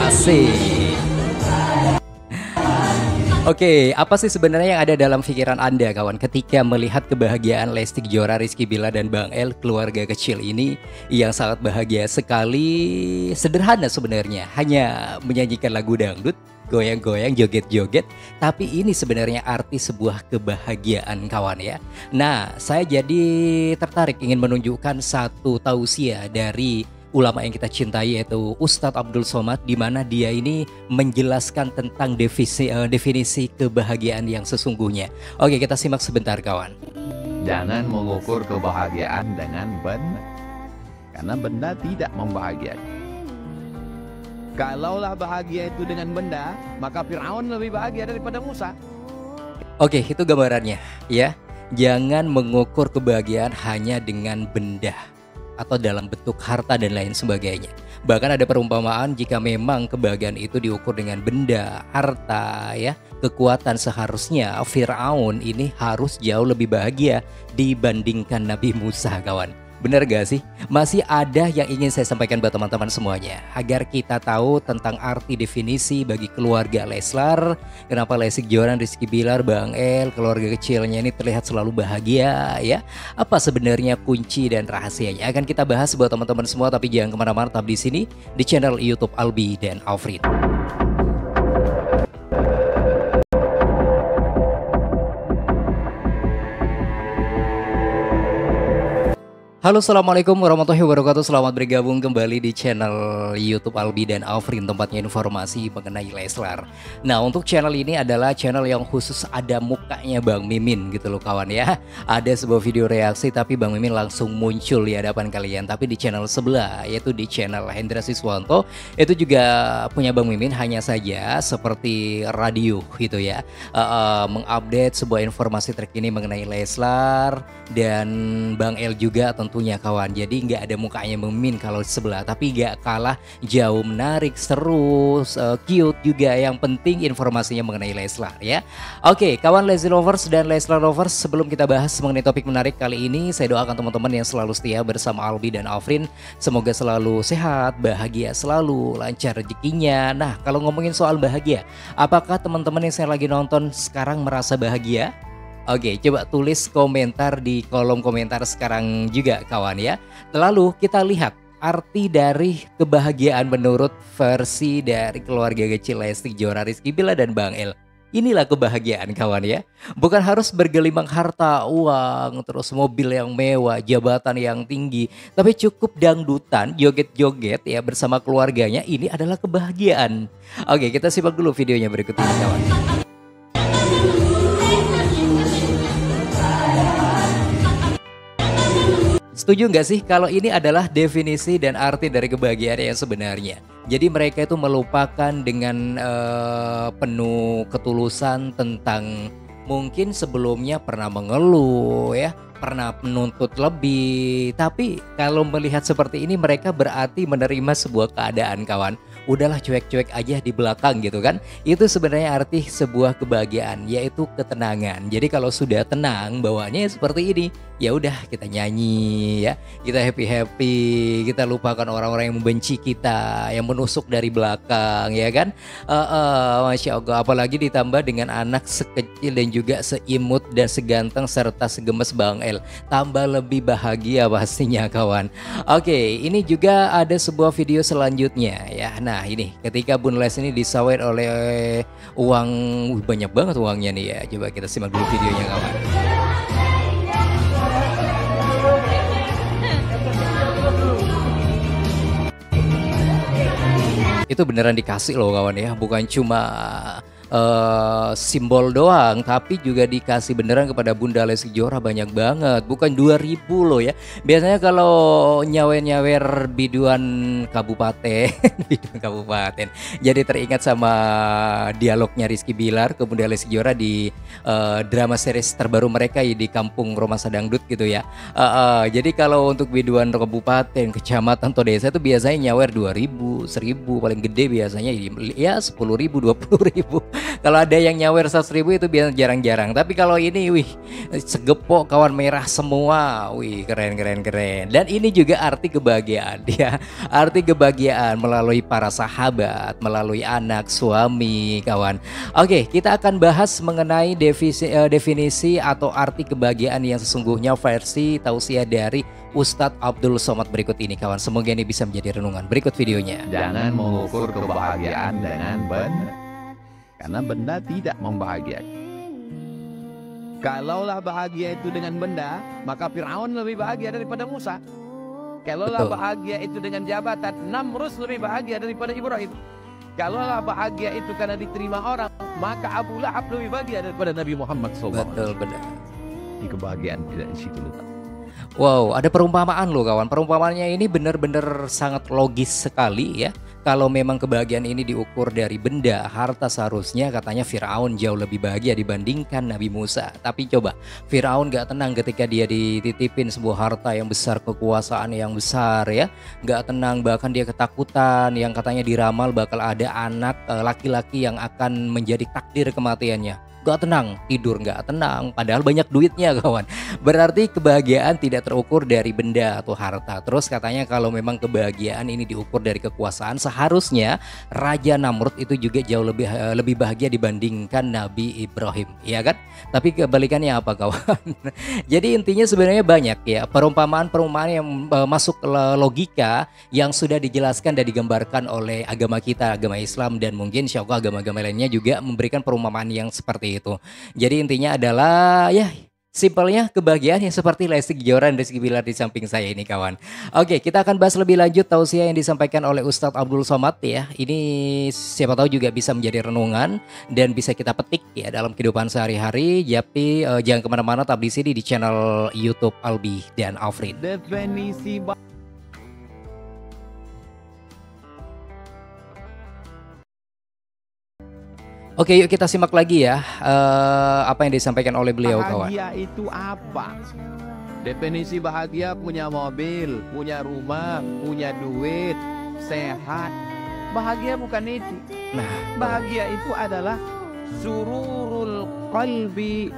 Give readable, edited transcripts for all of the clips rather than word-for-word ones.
Asik. Oke, apa sih sebenarnya yang ada dalam pikiran Anda, kawan, ketika melihat kebahagiaan Lesti Kejora, Rizky Bilar, dan Bang El, keluarga kecil ini yang sangat bahagia sekali? Sederhana sebenarnya, hanya menyanyikan lagu dangdut, goyang-goyang, joget-joget, tapi ini sebenarnya arti sebuah kebahagiaan, kawan ya. Nah, saya jadi tertarik ingin menunjukkan satu tausiah dari ulama yang kita cintai, yaitu Ustadz Abdul Somad, di mana dia ini menjelaskan tentang definisi kebahagiaan yang sesungguhnya. Oke, kita simak sebentar, kawan. Jangan mengukur kebahagiaan dengan benda, karena benda tidak membahagiakan. Kalaulah bahagia itu dengan benda, maka Fir'aun lebih bahagia daripada Musa. Oke, itu gambarannya ya. Jangan mengukur kebahagiaan hanya dengan benda atau dalam bentuk harta dan lain sebagainya. Bahkan ada perumpamaan, jika memang kebahagiaan itu diukur dengan benda, harta ya, kekuatan, seharusnya Fir'aun ini harus jauh lebih bahagia dibandingkan Nabi Musa, kawan. Bener gak sih? Masih ada yang ingin saya sampaikan buat teman-teman semuanya, agar kita tahu tentang arti definisi bagi keluarga Leslar. Kenapa Lesti Kejora, Rizky Bilar, Bang El, keluarga kecilnya ini terlihat selalu bahagia ya? Apa sebenarnya kunci dan rahasianya? Akan kita bahas buat teman-teman semua, tapi jangan kemana-mana, tetap di sini di channel YouTube Albi dan Alfred. Halo, assalamualaikum warahmatullahi wabarakatuh. Selamat bergabung kembali di channel YouTube Albi dan Alfrin, tempatnya informasi mengenai Leslar. Nah, untuk channel ini adalah channel yang khusus ada mukanya Bang Mimin gitu loh, kawan ya. Ada sebuah video reaksi tapi Bang Mimin langsung muncul di hadapan kalian. Tapi di channel sebelah, yaitu di channel Hendra Siswanto, itu juga punya Bang Mimin, hanya saja seperti radio gitu ya, mengupdate sebuah informasi terkini mengenai Leslar dan Bang El juga tentunya, kawan. Jadi nggak ada mukanya Mimin kalau sebelah, tapi nggak kalah jauh menarik, seru, cute juga. Yang penting informasinya mengenai Leslar ya. Oke, kawan Lesti Lovers dan Leslar Lovers, sebelum kita bahas mengenai topik menarik kali ini, saya doakan teman-teman yang selalu setia bersama Albi dan Alfrin, semoga selalu sehat, bahagia selalu, lancar rezekinya. Nah, kalau ngomongin soal bahagia, apakah teman-teman yang saya lagi nonton sekarang merasa bahagia? Oke, coba tulis komentar di kolom komentar sekarang juga, kawan ya. Lalu kita lihat arti dari kebahagiaan menurut versi dari keluarga kecil Lesti Kejora, Rizky Bilar, dan Bang El. Inilah kebahagiaan, kawan ya. Bukan harus bergelimang harta, uang, terus mobil yang mewah, jabatan yang tinggi, tapi cukup dangdutan, joget-joget ya bersama keluarganya. Ini adalah kebahagiaan. Oke, kita simak dulu videonya berikut ini, kawan. Setuju nggak sih kalau ini adalah definisi dan arti dari kebahagiaan yang sebenarnya? Jadi mereka itu melupakan dengan penuh ketulusan tentang mungkin sebelumnya pernah mengeluh ya, pernah menuntut lebih. Tapi kalau melihat seperti ini, mereka berarti menerima sebuah keadaan, kawan. Udahlah, cuek-cuek aja di belakang gitu kan. Itu sebenarnya arti sebuah kebahagiaan, yaitu ketenangan. Jadi kalau sudah tenang, bawaannya seperti ini. Ya udah, kita nyanyi ya, kita happy-happy, kita lupakan orang-orang yang membenci kita, yang menusuk dari belakang ya kan. Masya Allah, apalagi ditambah dengan anak sekecil dan juga seimut dan seganteng serta segemes Bang El, tambah lebih bahagia pastinya, kawan. Oke, ini juga ada sebuah video selanjutnya ya. Nah, ini ketika Bun Les ini disawir oleh uang, banyak banget uangnya nih ya. Coba kita simak dulu videonya, kawan. Itu beneran dikasih loh, kawan ya, bukan cuma simbol doang, tapi juga dikasih beneran kepada Bunda Lesti Kejora, banyak banget, bukan 2000 loh ya. Biasanya kalau nyawer-nyawer biduan kabupaten biduan kabupaten, jadi teringat sama dialognya Rizky Bilar ke Bunda Lesti Kejora di drama series terbaru mereka ya, di Kampung Romasa Dangdut gitu ya. Jadi kalau untuk biduan kabupaten, kecamatan atau desa itu biasanya nyawer 2000, 1000, paling gede biasanya ya 10.000, 20.000. Kalau ada yang nyawer 100.000 itu biasa jarang-jarang. Tapi kalau ini, wih, segepok kawan merah semua. Wih, keren keren keren. Dan ini juga arti kebahagiaan ya. Arti kebahagiaan melalui para sahabat, melalui anak, suami, kawan. Oke, kita akan bahas mengenai definisi atau arti kebahagiaan yang sesungguhnya versi tausiah dari Ustadz Abdul Somad berikut ini, kawan. Semoga ini bisa menjadi renungan. Berikut videonya. Jangan mengukur kebahagiaan dengan benda, karena benda tidak membahagiakan. Kalaulah bahagia itu dengan benda, maka Fir'aun lebih bahagia daripada Musa. Kalaulah bahagia itu dengan jabatan, Namrus lebih bahagia daripada Ibrahim. Kalaulah bahagia itu karena diterima orang, maka Abu Lahab lebih bahagia daripada Nabi Muhammad SAW. Betul, benar. Di kebahagiaan tidak di situ letak. Wow, ada perumpamaan loh, kawan. Perumpamaannya ini benar-benar sangat logis sekali ya. Kalau memang kebahagiaan ini diukur dari benda, harta, seharusnya katanya Firaun jauh lebih bahagia dibandingkan Nabi Musa. Tapi coba, Firaun gak tenang ketika dia dititipin sebuah harta yang besar, kekuasaan yang besar ya. Gak tenang, bahkan dia ketakutan yang katanya diramal bakal ada anak laki-laki yang akan menjadi takdir kematiannya. Gak tenang, tidur gak tenang, padahal banyak duitnya, kawan. Berarti kebahagiaan tidak terukur dari benda atau harta. Terus katanya kalau memang kebahagiaan ini diukur dari kekuasaan, seharusnya Raja Namrud itu juga jauh lebih bahagia dibandingkan Nabi Ibrahim, ya kan? Tapi kebalikannya apa, kawan? Jadi intinya sebenarnya banyak ya perumpamaan-perumpamaan yang masuk ke logika yang sudah dijelaskan dan digambarkan oleh agama kita, agama Islam, dan mungkin insya Allah agama-agama lainnya juga memberikan perumpamaan yang seperti itu. Jadi intinya adalah ya simpelnya kebahagiaan yang seperti Lesti Kejora dan Rizky Bilar di samping saya ini, kawan. Oke, kita akan bahas lebih lanjut tausiah yang disampaikan oleh Ustadz Abdul Somad ya. Ini siapa tahu juga bisa menjadi renungan dan bisa kita petik ya dalam kehidupan sehari-hari. Jadi jangan kemana-mana, tetap di sini di channel YouTube Albi dan Afrin. Definisi Oke, yuk kita simak lagi ya apa yang disampaikan oleh beliau, kawan. bahagia itu apa? Definisi bahagia punya mobil, punya rumah, punya duit, sehat. Bahagia bukan itu. Nah, Bahagia itu adalah sururul qalbi,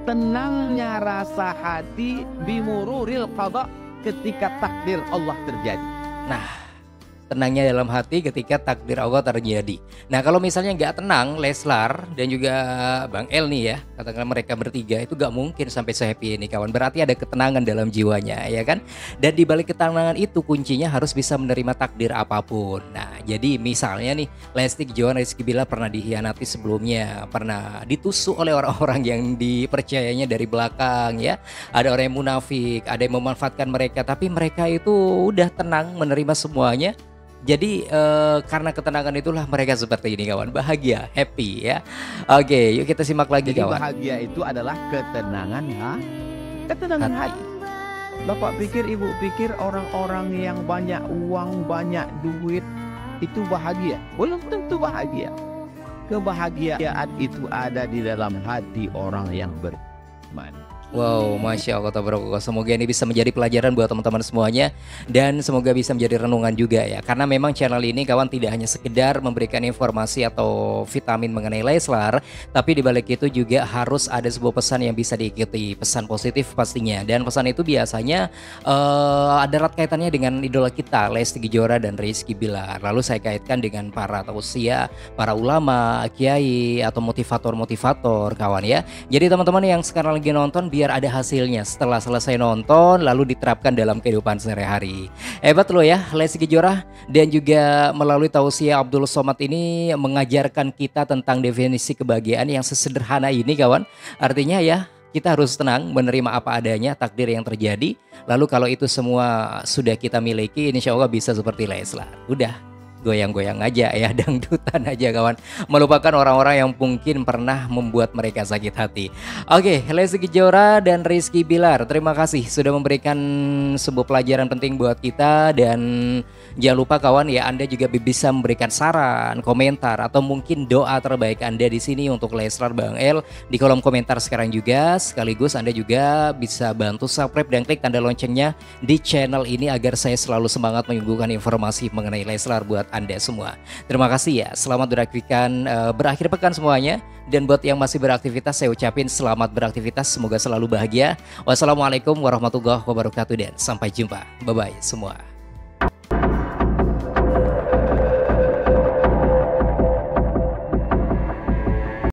tenangnya rasa hati, bimururil qada, ketika takdir Allah terjadi. nah, tenangnya dalam hati ketika takdir Allah terjadi. Nah, kalau misalnya nggak tenang, Leslar dan juga Bang El nih ya, katakanlah mereka bertiga itu nggak mungkin sampai se-happy ini, kawan. Berarti ada ketenangan dalam jiwanya, ya kan? Dan di balik ketenangan itu kuncinya harus bisa menerima takdir apapun. Nah, jadi misalnya nih, Lesti Kejora, Rizky Bilar pernah dihianati sebelumnya, pernah ditusuk oleh orang-orang yang dipercayanya dari belakang ya. Ada orang yang munafik, ada yang memanfaatkan mereka, tapi mereka itu udah tenang menerima semuanya. Jadi karena ketenangan itulah mereka seperti ini, kawan. Bahagia, happy ya. Oke, yuk kita simak lagi, Jadi kawan. bahagia itu adalah ketenangan ketenangan hati. Bapak pikir, ibu pikir orang-orang yang banyak uang, banyak duit itu bahagia? Belum tentu bahagia. Kebahagiaan itu ada di dalam hati orang yang beriman. Wow, Masya Allah, tabarakallah. Semoga ini bisa menjadi pelajaran buat teman-teman semuanya. Dan semoga bisa menjadi renungan juga ya. Karena memang channel ini, kawan, tidak hanya sekedar memberikan informasi atau vitamin mengenai Leslar, tapi dibalik itu juga harus ada sebuah pesan yang bisa diikuti. Pesan positif pastinya. Dan pesan itu biasanya ada erat kaitannya dengan idola kita, Lesti Kejora dan Rizky Bilar. Lalu saya kaitkan dengan para tausiah, para ulama, kiai, atau motivator-motivator, kawan ya. Jadi teman-teman yang sekarang lagi nonton, biar ada hasilnya setelah selesai nonton lalu diterapkan dalam kehidupan sehari-hari. Hebat loh ya Lesti Kejora, dan juga melalui tausiah Abdul Somad ini mengajarkan kita tentang definisi kebahagiaan yang sesederhana ini, kawan. Artinya ya, kita harus tenang menerima apa adanya takdir yang terjadi. Lalu kalau itu semua sudah kita miliki, insya Allah bisa seperti Leslar. Udah goyang-goyang aja ya, dangdutan aja, kawan. Melupakan orang-orang yang mungkin pernah membuat mereka sakit hati. Oke, Lesti Kejora dan Rizky Bilar, terima kasih sudah memberikan sebuah pelajaran penting buat kita. Dan jangan lupa, kawan ya, Anda juga bisa memberikan saran, komentar, atau mungkin doa terbaik Anda di sini untuk Leslar, Bang El di kolom komentar sekarang juga. Sekaligus Anda juga bisa bantu subscribe dan klik tanda loncengnya di channel ini agar saya selalu semangat menyuguhkan informasi mengenai Leslar buat Anda semua. Terima kasih ya, selamat berakhir pekan semuanya. Dan buat yang masih beraktivitas, saya ucapin selamat beraktivitas, semoga selalu bahagia. Wassalamualaikum warahmatullahi wabarakatuh dan sampai jumpa. Bye-bye semua.